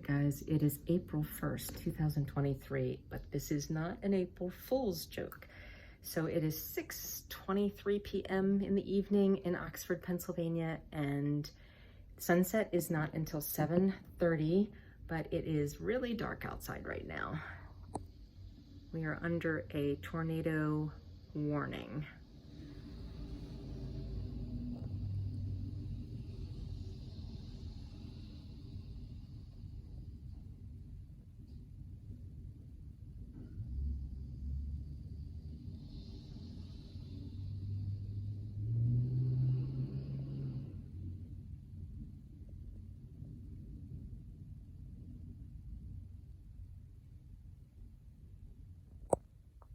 guys, it is April 1st, 2023, but this is not an April Fool's joke. So it is 6:23 p.m. in the evening in Oxford, Pennsylvania, and sunset is not until 7:30, but it is really dark outside right now. We are under a tornado warning.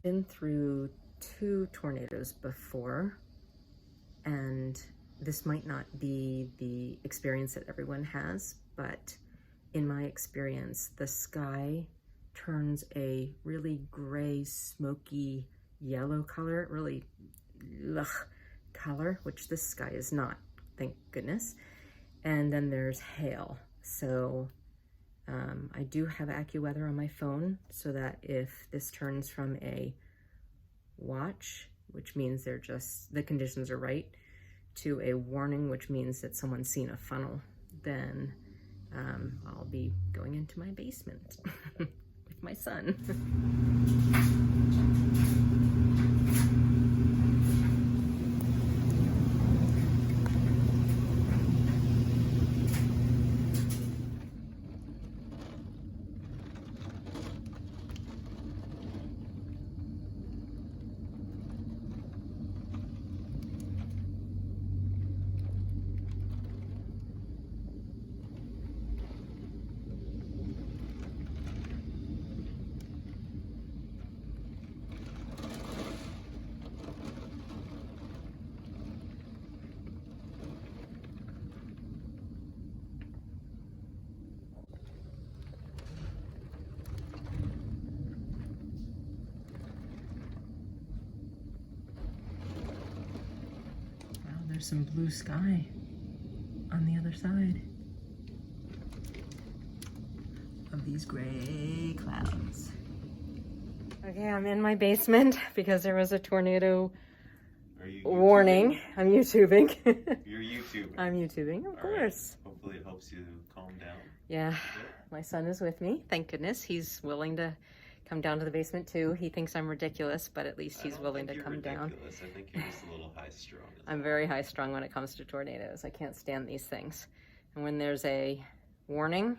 Been through 2 tornadoes before, and this might not be the experience that everyone has, but in my experience, the sky turns a really gray, smoky yellow color, really color, which this sky is not, thank goodness. And then there's hail. So I do have AccuWeather on my phone so that if this turns from a watch, which means the conditions are right, to a warning, which means that someone's seen a funnel, then I'll be going into my basement with my son. There's some blue sky on the other side of these gray clouds. Okay, I'm in my basement because there was a tornado warning. I'm YouTubing. You're YouTubing. I'm YouTubing, of course. Right. Hopefully it helps you calm down. Yeah, my son is with me. Thank goodness. He's willing to come down to the basement too. He thinks I'm ridiculous, but at least he's willing to come down. I think you're just a little high strung. I'm very high strung when it comes to tornadoes. I can't stand these things. And when there's a warning,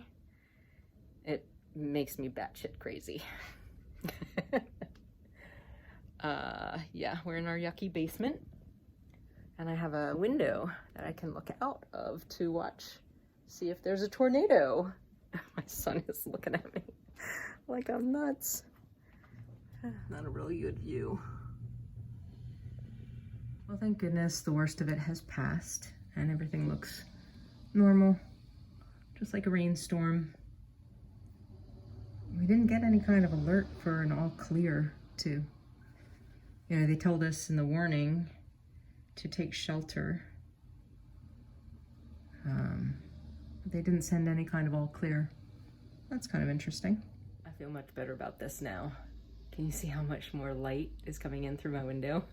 it makes me batshit crazy. Yeah, we're in our yucky basement, and I have a window that I can look out of to see if there's a tornado. My son is looking at me like I'm nuts. Not a really good view. Well, thank goodness the worst of it has passed and everything looks normal, just like a rainstorm. We didn't get any kind of alert for an all clear to, they told us in the warning to take shelter. They didn't send any kind of all clear. That's kind of interesting. I feel much better about this now. Can you see how much more light is coming in through my window?